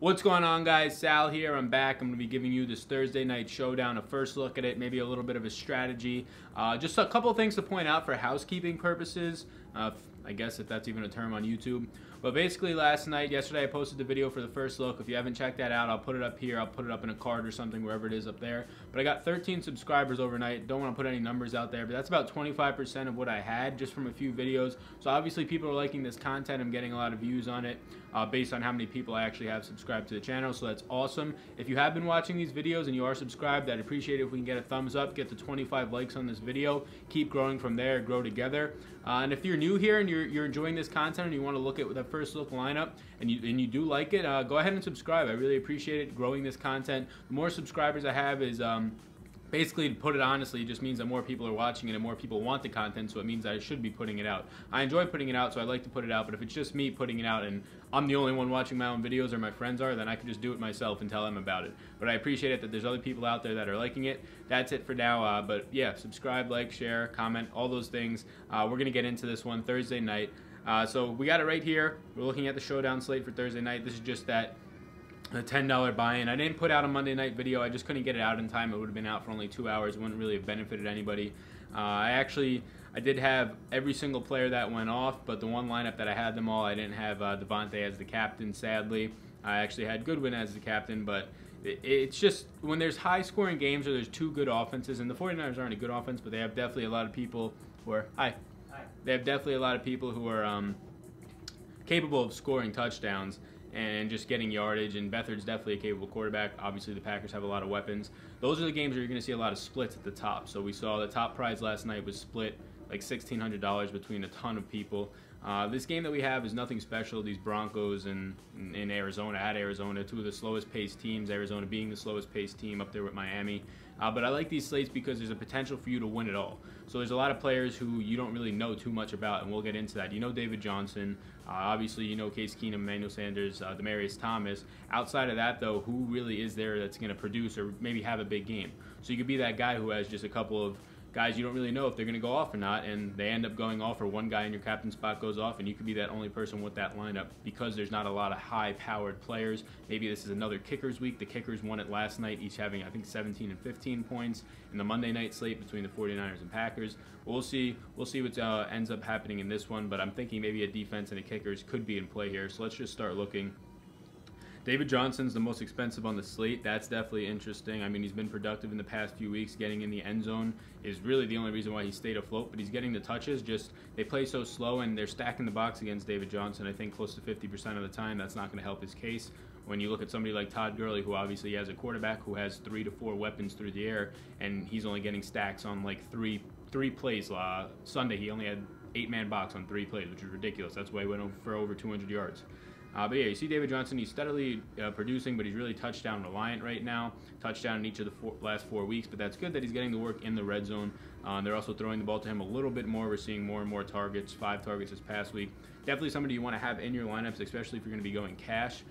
What's going on, guys? Sal here. I'm back. I'm going to be giving you this Thursday night showdown, a first look at it, maybe a little bit of a strategy. Just a couple things to point out for housekeeping purposes, I guess if that's even a term on YouTube. But basically yesterday I posted the video for the first look. If you haven't checked that out, I'll put it up here. I'll put it up in a card or something, wherever it is up there. But I got 13 subscribers overnight. Don't want to put any numbers out there, but that's about 25% of what I had just from a few videos. So obviously people are liking this content. I'm getting a lot of views on it based on how many people I actually have subscribed to the channel. So that's awesome. If you have been watching these videos and you are subscribed, I'd appreciate it if we can get a thumbs up, get to 25 likes on this video. Keep growing from there, grow together. And if you're new here and you're enjoying this content and you want to look at the first look lineup and you do like it, go ahead and subscribe. I really appreciate it, growing this content. The more subscribers I have is basically, to put it honestly, it just means that more people are watching it and more people want the content, so it means that I should be putting it out. I enjoy putting it out, so I like to put it out, but if it's just me putting it out and I'm the only one watching my own videos or my friends are, then I can just do it myself and tell them about it. But I appreciate it that there's other people out there that are liking it. That's it for now, but yeah, subscribe, like, share, comment, all those things. We're going to get into this one Thursday night. So we got it right here. We're looking at the showdown slate for Thursday night. This is just that a $10 buy-in. I didn't put out a Monday night video. I just couldn't get it out in time. It would have been out for only 2 hours. It wouldn't really have benefited anybody. I did have every single player that went off, but the one lineup that I had them all, I didn't have Devontae as the captain, sadly. I actually had Goodwin as the captain, but it's just when there's high-scoring games or there's two good offenses, and the 49ers aren't a good offense, but they have definitely a lot of people who are They have definitely a lot of people who are capable of scoring touchdowns and just getting yardage, and Beathard's definitely a capable quarterback. Obviously, the Packers have a lot of weapons. Those are the games where you're going to see a lot of splits at the top. So we saw the top prize last night was split like $1,600 between a ton of people. This game that we have is nothing special. These Broncos in Arizona, two of the slowest paced teams, Arizona being the slowest paced team up there with Miami. But I like these slates because there's a potential for you to win it all. So there's a lot of players who you don't really know too much about, and we'll get into that. You know David Johnson. Obviously, you know Case Keenum, Emmanuel Sanders, Demaryius Thomas. Outside of that, though, who really is there that's going to produce or maybe have a big game? So you could be that guy who has just a couple of guys you don't really know if they're going to go off or not, and they end up going off, or one guy in your captain spot goes off, and you could be that only person with that lineup because there's not a lot of high-powered players. Maybe this is another kickers week. The kickers won it last night, each having, I think, 17 and 15 points in the Monday night slate between the 49ers and Packers. We'll see what ends up happening in this one, but I'm thinking maybe a defense and a kickers could be in play here. So let's just start looking. David Johnson's the most expensive on the slate. That's definitely interesting. I mean, he's been productive in the past few weeks. Getting in the end zone is really the only reason why he stayed afloat, but he's getting the touches. Just they play so slow, and they're stacking the box against David Johnson. I think close to 50% of the time. That's not going to help his case. When you look at somebody like Todd Gurley, who obviously has a quarterback who has 3 to 4 weapons through the air, and he's only getting stacks on like three plays. Sunday, he only had 8-man box on 3 plays, which is ridiculous. That's why he went for over 200 yards. But yeah, you see David Johnson, he's steadily producing, but he's really touchdown reliant right now. Touchdown in each of the last 4 weeks, but that's good that he's getting the work in the red zone. They're also throwing the ball to him a little bit more. We're seeing more and more targets, 5 targets this past week. Definitely somebody you want to have in your lineups, especially if you're going to be going cash.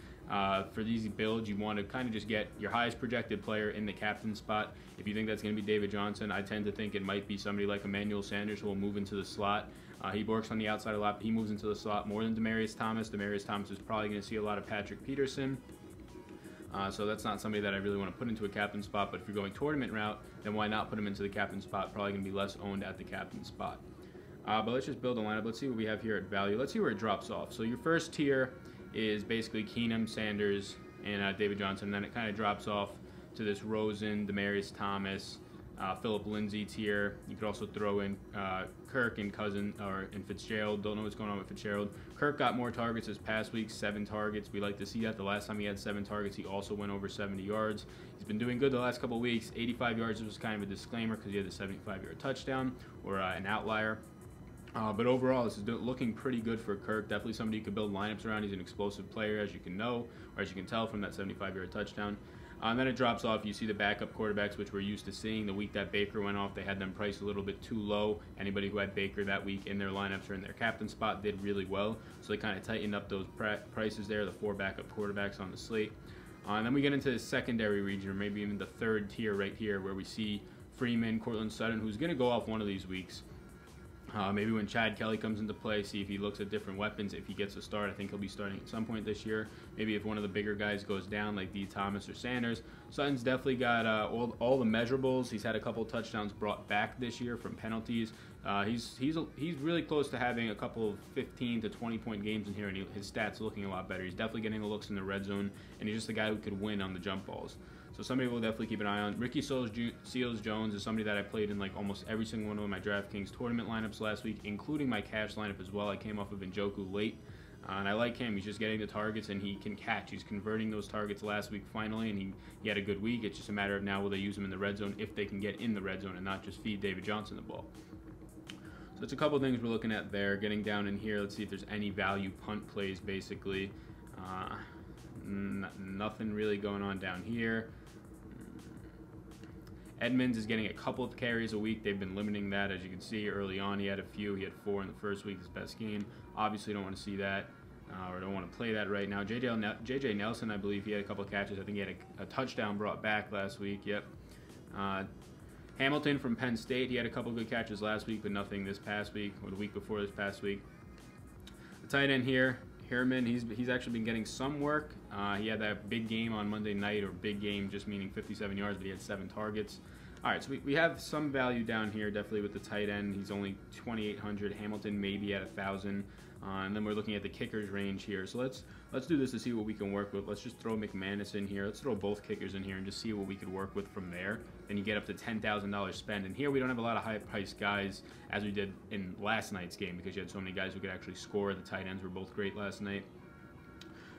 For these builds, you want to kind of just get your highest projected player in the captain spot. If you think that's going to be David Johnson, I tend to think it might be somebody like Emmanuel Sanders who will move into the slot. He works on the outside a lot, but he moves into the slot more than Demaryius Thomas. Demaryius Thomas is probably going to see a lot of Patrick Peterson. So that's not somebody that I really want to put into a captain spot, but if you're going tournament route, then why not put him into the captain spot? Probably going to be less owned at the captain spot. But let's just build a lineup. Let's see what we have here at value. Let's see where it drops off. So your first tier is basically Keenum, Sanders, and David Johnson. And then it kind of drops off to this Rosen, Demaryius Thomas, Philip Lindsay tier. You could also throw in KIRK and Fitzgerald. Don't know what's going on with Fitzgerald. KIRK got more targets this past week, 7 targets. We like to see that. The last time he had 7 targets, he also went over 70 yards. He's been doing good the last couple of weeks. 85 yards was kind of a disclaimer because he had the 75-yard touchdown, or an outlier. But overall, this is looking pretty good for KIRK. Definitely somebody you could build lineups around. He's an explosive player, as you can know, or as you can tell from that 75-yard touchdown. And then it drops off. You see the backup quarterbacks, which we're used to seeing. The week that Baker went off, they had them priced a little bit too low. Anybody who had Baker that week in their lineups or in their captain spot did really well. So they kind of tightened up those prices there, the 4 backup quarterbacks on the slate. And then we get into the secondary region, or maybe even the 3rd tier right here, where we see Freeman, Courtland Sutton, who's going to go off one of these weeks. Maybe when Chad Kelly comes into play, see if he looks at different weapons. If he gets a start, I think he'll be starting at some point this year. Maybe if one of the bigger guys goes down, like D. Thomas or Sanders. Sutton's definitely got all the measurables. He's had a couple touchdowns brought back this year from penalties. He's really close to having a couple of 15 to 20 point games in here, and his stats are looking a lot better. He's definitely getting the looks in the red zone, and he's just a guy who could win on the jump balls. So somebody we'll definitely keep an eye on. Ricky Seals-Jones is somebody that I played in like almost every single one of my DraftKings tournament lineups last week, including my cash lineup as well. I came off of Njoku late, and I like him. He's just getting the targets, and he can catch. He's converting those targets last week finally, and he had a good week. It's just a matter of now will they use him in the red zone if they can get in the red zone and not just feed David Johnson the ball. So that's a couple of things we're looking at there. Getting down in here, let's see if there's any value punt plays basically. Nothing really going on down here. Edmonds is getting a couple of carries a week. They've been limiting that. As you can see early on, he had a few. He had 4 in the first week, his best game. Obviously don't want to see that or don't want to play that right now. J.J. Nelson, I believe he had a couple of catches. I think he had a touchdown brought back last week. Yep. Hamilton from Penn State, he had a couple of good catches last week, but nothing this past week or the week before this past week. The tight end here, Herman, he's actually been getting some work. He had that big game on Monday night, or big game just meaning 57 yards, but he had 7 targets. All right, so we have some value down here, definitely with the tight end. He's only 2,800. Hamilton maybe at 1,000. And then we're looking at the kickers range here. So let's do this to see what we can work with. Let's just throw McManus in here. Let's throw both kickers in here and just see what we could work with from there. Then you get up to $10,000 spend. And here we don't have a lot of high-priced guys as we did in last night's game because you had so many guys who could actually score. The tight ends were both great last night.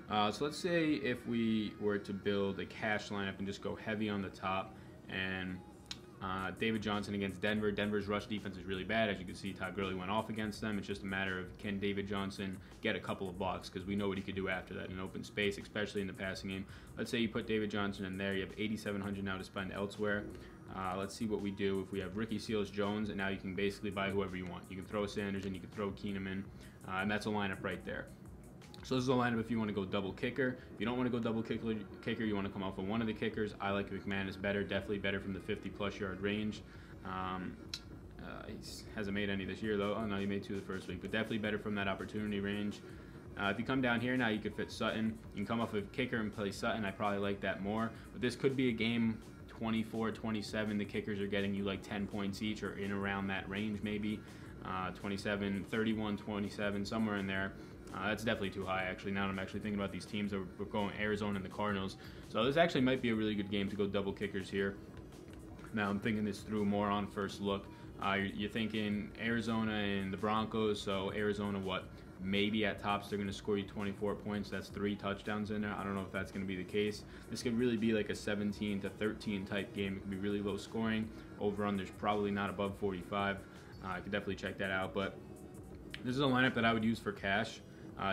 So let's say if we were to build a cash lineup and just go heavy on the top and David Johnson against Denver. Denver's rush defense is really bad. As you can see, Todd Gurley went off against them. It's just a matter of can David Johnson get a couple of blocks because we know what he could do after that in open space, especially in the passing game. Let's say you put David Johnson in there. You have $8,700 now to spend elsewhere. Let's see what we do if we have Ricky Seals-Jones, and now you can basically buy whoever you want. You can throw Sanders in, you can throw Keenum in, and that's a lineup right there. So this is a lineup if you want to go double kicker. If you don't want to go double kicker, you want to come off of one of the kickers. I like McManus better, definitely better from the 50-plus yard range. He hasn't made any this year, though. Oh, no, he made 2 the first week, but definitely better from that opportunity range. If you come down here now, you could fit Sutton. You can come off of kicker and play Sutton. I probably like that more. But this could be a game 24-27. The kickers are getting you like 10 points each or in around that range maybe. 27, 31, 27, somewhere in there. That's definitely too high, actually. Now that I'm actually thinking about these teams, we're going Arizona and the Cardinals. So this actually might be a really good game to go double kickers here. Now I'm thinking this through more on first look. You're thinking Arizona and the Broncos. So Arizona, what? Maybe at tops they're going to score you 24 points. That's 3 touchdowns in there. I don't know if that's going to be the case. This could really be like a 17-13 type game. It could be really low scoring. Over-under's probably not above 45. I could definitely check that out. But this is a lineup that I would use for cash.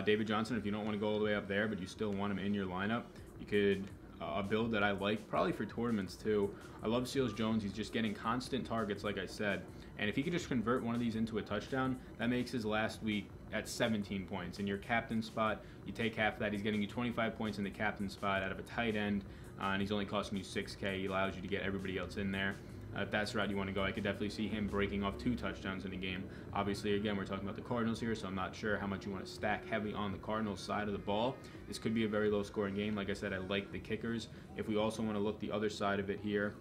David Johnson, if you don't want to go all the way up there, but you still want him in your lineup, you could, a build that I like, probably for tournaments too. I love Seals-Jones. He's just getting constant targets, like I said. And if he could just convert one of these into a touchdown, that makes his last week at 17 points. In your captain spot, you take half of that. He's getting you 25 points in the captain spot out of a tight end, and he's only costing you $6K. He allows you to get everybody else in there. If that's the route you want to go, I could definitely see him breaking off 2 touchdowns in a game. Obviously, again, we're talking about the Cardinals here, so I'm not sure how much you want to stack heavy on the Cardinals side of the ball. This could be a very low-scoring game. Like I said, I like the kickers. If we also want to look the other side of it here,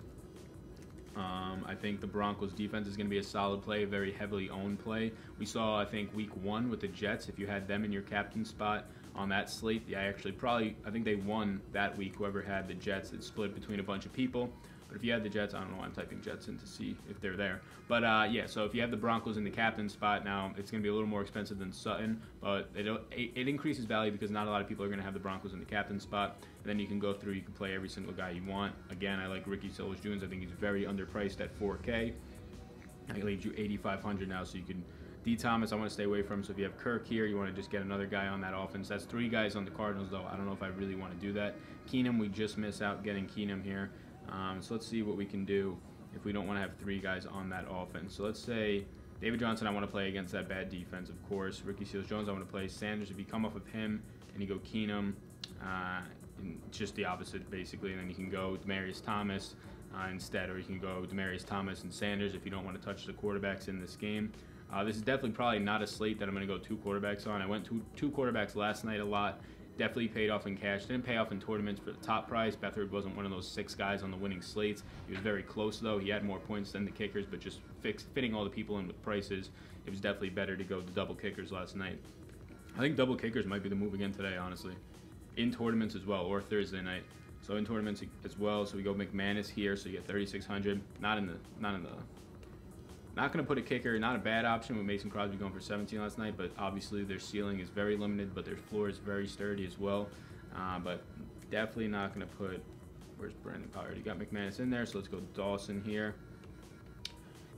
I think the Broncos defense is going to be a solid play, a very heavily owned play. We saw, I think, week 1 with the Jets. If you had them in your captain spot on that slate, I think they won that week, whoever had the Jets. It split between a bunch of people. But if you had the Jets, I don't know why I'm typing Jets in to see if they're there. But yeah, so if you have the Broncos in the captain spot now, it's going to be a little more expensive than Sutton. But it increases value because not a lot of people are going to have the Broncos in the captain spot. And then you can go through, you can play every single guy you want. Again, I like Ricky Seals-Jones. I think he's very underpriced at $4K. I leaves you $8,500 now, so you can. D. Thomas, I want to stay away from. So if you have Kirk here, you want to just get another guy on that offense. That's 3 guys on the Cardinals, though. I don't know if I really want to do that. Keenum, we just miss out getting Keenum here. So let's see what we can do if we don't want to have 3 guys on that offense. So let's say David Johnson, I want to play against that bad defense, of course. Ricky Seals-Jones, I want to play Sanders. If you come off of him and you go Keenum, and just the opposite, basically. And then you can go Demaryius Thomas instead, or you can go Demaryius Thomas and Sanders if you don't want to touch the quarterbacks in this game. This is definitely probably not a slate that I'm going to go 2 quarterbacks on. I went two quarterbacks last night a lot. Definitely paid off in cash. Didn't pay off in tournaments for the top prize. Beathard wasn't one of those 6 guys on the winning slates. He was very close, though. He had more points than the kickers, but just fitting all the people in with prices, it was definitely better to go the double kickers last night. I think double kickers might be the move again today, honestly. In tournaments as well, or Thursday night. So in tournaments as well, so we go McManus here, so you get 3,600. Not going to put a kicker, not a bad option with Mason Crosby going for 17 last night, but obviously their ceiling is very limited, but their floor is very sturdy as well. But definitely not going to put, where's Brandon Pollard? You got McManus in there, so let's go Dawson here.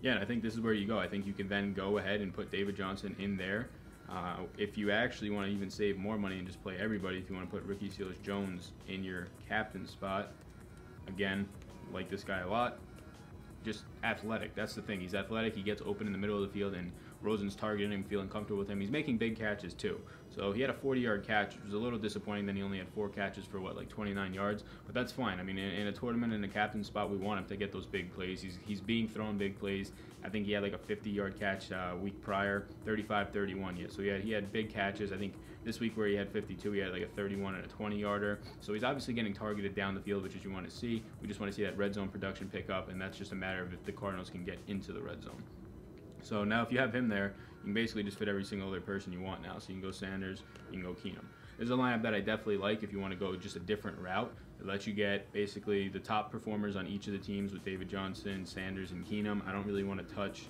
Yeah, and I think this is where you go. I think you can then go ahead and put David Johnson in there. If you actually want to even save more money and just play everybody, if you want to put Ricky Seals-Jones in your captain spot, again, like this guy a lot. Just athletic. That's the thing. He's athletic. He gets open in the middle of the field, and Rosen's targeting him, feeling comfortable with him. He's making big catches too. So he had a 40-yard catch, which was a little disappointing. Then he only had 4 catches for what, like 29 yards. But that's fine. I mean, in a tournament in a captain spot, we want him to get those big plays. He's being thrown big plays. I think he had like a 50-yard catch week prior, 35-31. Yeah, so he had big catches. I think this week where he had 52, he had like a 31 and a 20-yarder. So he's obviously getting targeted down the field, which is you want to see. We just want to see that red zone production pick up, and that's just a matter of if the Cardinals can get into the red zone. So now if you have him there, you can basically just fit every single other person you want now. So you can go Sanders, you can go Keenum. This is a lineup that I definitely like if you want to go just a different route. It lets you get basically the top performers on each of the teams with David Johnson, Sanders, and Keenum. I don't really want to touch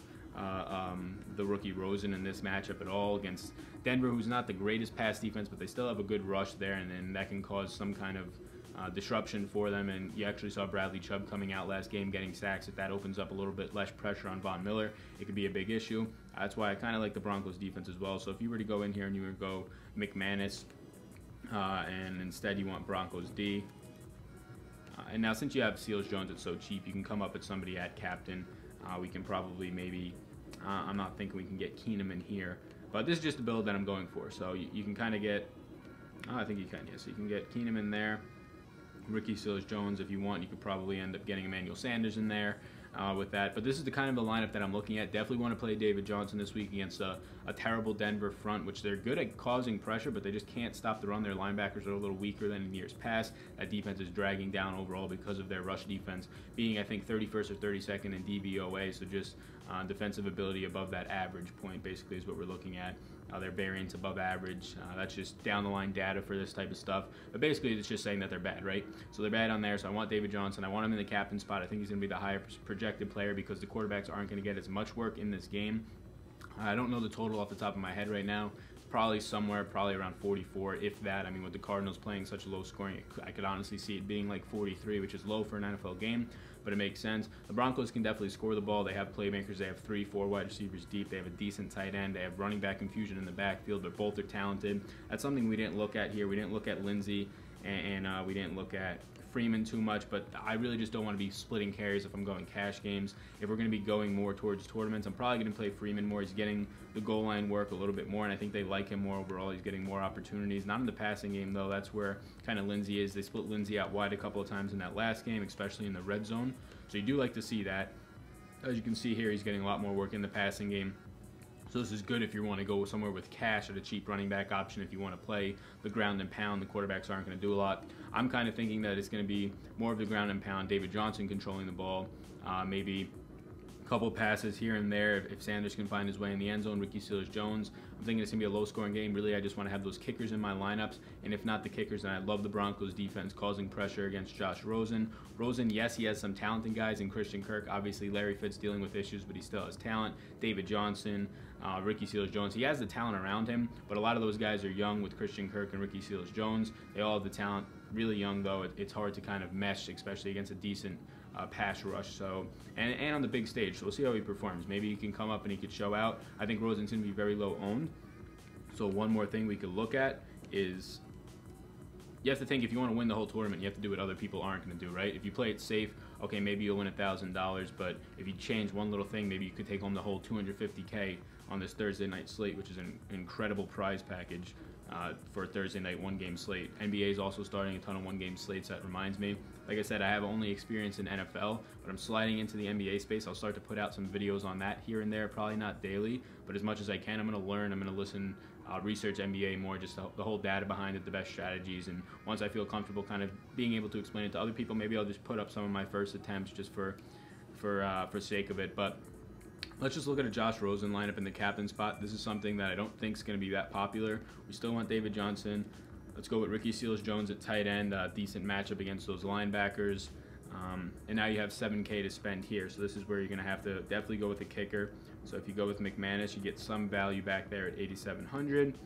the rookie Rosen in this matchup at all against Denver, who's not the greatest pass defense, but they still have a good rush there, and then that can cause some kind of disruption for them. And you actually saw Bradley Chubb coming out last game getting sacks. If that opens up a little bit less pressure on Von Miller, it could be a big issue. That's why I kind of like the Broncos defense as well. So if you were to go in here and you were to go McManus, and instead you want Broncos D, and now since you have Seals-Jones, it's so cheap, you can come up with somebody at captain. We can probably maybe, I'm not thinking we can get Keenum in here, but this is just the build that I'm going for. So you can kind of get, I think you can, yeah. So you can get Keenum in there, Ricky Seals-Jones if you want. You could probably end up getting Emmanuel Sanders in there with that. But this is the kind of the lineup that I'm looking at. Definitely want to play David Johnson this week against a terrible Denver front, which they're good at causing pressure, but they just can't stop the run. Their linebackers are a little weaker than in years past. That defense is dragging down overall because of their rush defense being, I think, 31st or 32nd in DVOA. So just defensive ability above that average point basically is what we're looking at. Their variance above average. That's just down the line data for this type of stuff. But basically, it's just saying that they're bad, right? So they're bad on there. So I want David Johnson. I want him in the captain spot. I think he's going to be the higher projected player because the quarterbacks aren't going to get as much work in this game. I don't know the total off the top of my head right now. Probably around 44, if that. I mean, with the Cardinals playing such low scoring, I could honestly see it being like 43, which is low for an NFL game, but it makes sense. The Broncos can definitely score the ball. They have playmakers. They have 3-4 wide receivers deep. They have a decent tight end. They have running back infusion in the backfield, but both are talented. That's something we didn't look at here. We didn't look at Lindsey, and we didn't look at Freeman too much, but I really just don't want to be splitting carries if I'm going cash games. If we're going to be going more towards tournaments, I'm probably going to play Freeman more. He's getting the goal line work a little bit more, and I think they like him more overall. He's getting more opportunities. Not in the passing game, though. That's where kind of Lindsey is. They split Lindsey out wide a couple of times in that last game, especially in the red zone. So you do like to see that. As you can see here, he's getting a lot more work in the passing game. So this is good if you want to go somewhere with cash at a cheap running back option. If you want to play the ground and pound, the quarterbacks aren't going to do a lot. I'm kind of thinking that it's going to be more of the ground and pound, David Johnson controlling the ball, maybe a couple passes here and there if Sanders can find his way in the end zone, Ricky Seals-Jones. I'm thinking it's going to be a low-scoring game. Really, I just want to have those kickers in my lineups, and if not the kickers, then I love the Broncos defense causing pressure against Josh Rosen. Rosen, yes, he has some talented guys in Christian Kirk. Obviously, Larry Fitz dealing with issues, but he still has talent. David Johnson, Ricky Seals-Jones. He has the talent around him, but a lot of those guys are young with Christian Kirk and Ricky Seals-Jones. They all have the talent. Really young, though. It's hard to kind of mesh, especially against a decent pass rush. So and on the big stage. So we'll see how he performs. Maybe he can come up and he could show out. I think Rosen's going to be very low owned. So one more thing we could look at is you have to think if you want to win the whole tournament, you have to do what other people aren't going to do, right? If you play it safe, okay, maybe you'll win $1,000, but if you change one little thing, maybe you could take home the whole $250K on this Thursday night slate, which is an incredible prize package. for a Thursday night one-game slate. NBA is also starting a ton of one-game slates. That reminds me. Like I said, I have only experience in NFL, but I'm sliding into the NBA space. I'll start to put out some videos on that here and there, probably not daily, but as much as I can. I'm going to learn, I'm going to listen, research NBA more, just the whole data behind it, the best strategies, and once I feel comfortable kind of being able to explain it to other people, maybe I'll just put up some of my first attempts just for sake of it. But let's just look at a Josh Rosen lineup in the captain spot. This is something that I don't think is going to be that popular. We still want David Johnson. Let's go with Ricky Seals-Jones at tight end. Decent matchup against those linebackers. And now you have $7K to spend here. So this is where you're going to have to definitely go with the kicker. So if you go with McManus, you get some value back there at 8,700.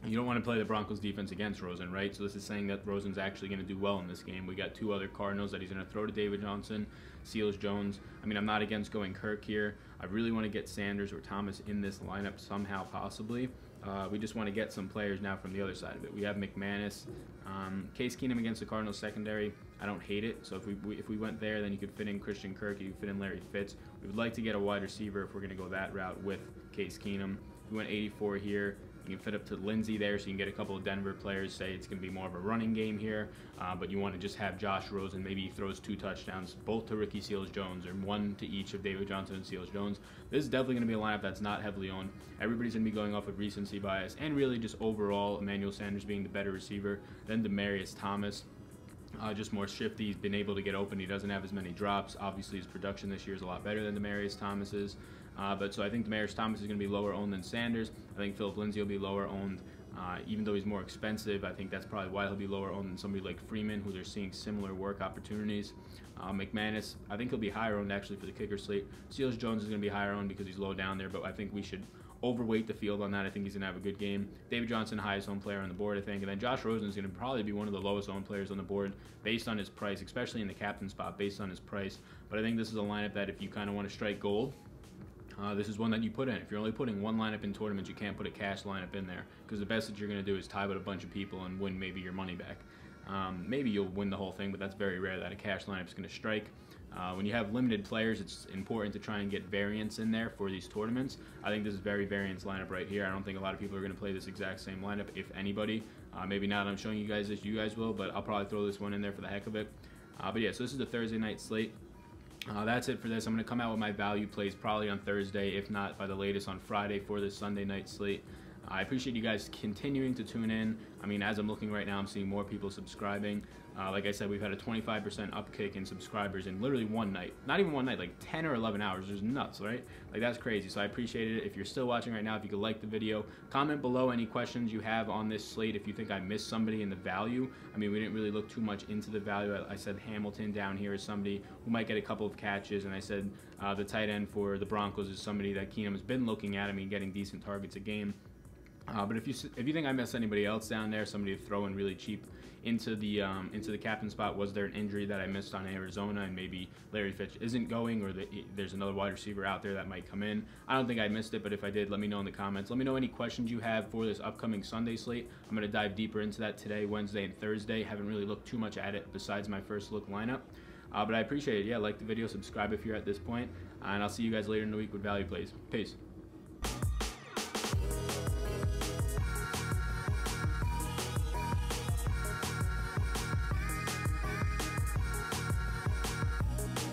You don't want to play the Broncos defense against Rosen, right? So this is saying that Rosen's actually going to do well in this game. We got 2 other Cardinals that he's going to throw to David Johnson, Seals-Jones. I mean, I'm not against going KIRK here. I really want to get Sanders or Thomas in this lineup somehow, possibly. We just want to get some players now from the other side of it. We have McManus, Case Keenum against the Cardinals secondary. I don't hate it. So if we went there, then you could fit in Christian Kirk, you could fit in Larry Fitz. We would like to get a wide receiver if we're going to go that route with Case Keenum. We went 84 here. You can fit up to Lindsey there, so you can get a couple of Denver players. Say it's going to be more of a running game here, but you want to just have Josh Rosen. Maybe he throws 2 touchdowns, both to Ricky Seals-Jones, or 1 to each of David Johnson and Seals-Jones. This is definitely going to be a lineup that's not heavily owned. Everybody's going to be going off of recency bias, and really just overall Emmanuel Sanders being the better receiver than Demaryius Thomas. Just more shifty. He's been able to get open. He doesn't have as many drops. Obviously, his production this year is a lot better than Demaryius Thomas's. But so I think Demaryius Thomas is going to be lower owned than Sanders. I think Philip Lindsay will be lower owned. Even though he's more expensive, I think that's probably why he'll be lower owned than somebody like Freeman, who they're seeing similar work opportunities. McManus, I think he'll be higher owned actually for the kicker slate. Seals-Jones is going to be higher owned because he's low down there, but I think we should overweight the field on that. I think he's going to have a good game. David Johnson, highest owned player on the board, I think. And then Josh Rosen is going to probably be one of the lowest owned players on the board based on his price, especially in the captain spot based on his price. But I think this is a lineup that if you kind of want to strike gold, this is one that you put in. If you're only putting one lineup in tournaments, you can't put a cash lineup in there because the best that you're going to do is tie with a bunch of people and win maybe your money back. Maybe you'll win the whole thing, but that's very rare that a cash lineup is going to strike. When you have limited players, it's important to try and get variance in there for these tournaments. I think this is very variance lineup right here. I don't think a lot of people are going to play this exact same lineup, if anybody. Maybe not. I'm showing you guys this. You guys will, but I'll probably throw this one in there for the heck of it. But yeah, so this is the Thursday night slate. That's it for this. I'm going to come out with my value plays probably on Thursday, if not by the latest on Friday for this Sunday night slate. I appreciate you guys continuing to tune in. I mean, as I'm looking right now, I'm seeing more people subscribing. Like I said, we've had a 25% upkick in subscribers in literally one night. Not even one night, like 10 or 11 hours. It's nuts, right? Like, that's crazy. So I appreciate it. If you're still watching right now, if you could like the video, comment below any questions you have on this slate. If you think I missed somebody in the value, I mean, we didn't really look too much into the value. I said Hamilton down here is somebody who might get a couple of catches, and I said the tight end for the Broncos is somebody that Keenum has been looking at. I mean, getting decent targets a game. But if you think I missed anybody else down there, somebody to throw in really cheap into the captain spot, was there an injury that I missed on Arizona and maybe Larry Fitz isn't going, or there's another wide receiver out there that might come in? I don't think I missed it, but if I did, let me know in the comments. Let me know any questions you have for this upcoming Sunday slate. I'm going to dive deeper into that today, Wednesday, and Thursday. Haven't really looked too much at it besides my first look lineup. But I appreciate it. Yeah, like the video, subscribe if you're at this point, and I'll see you guys later in the week with value plays. Peace.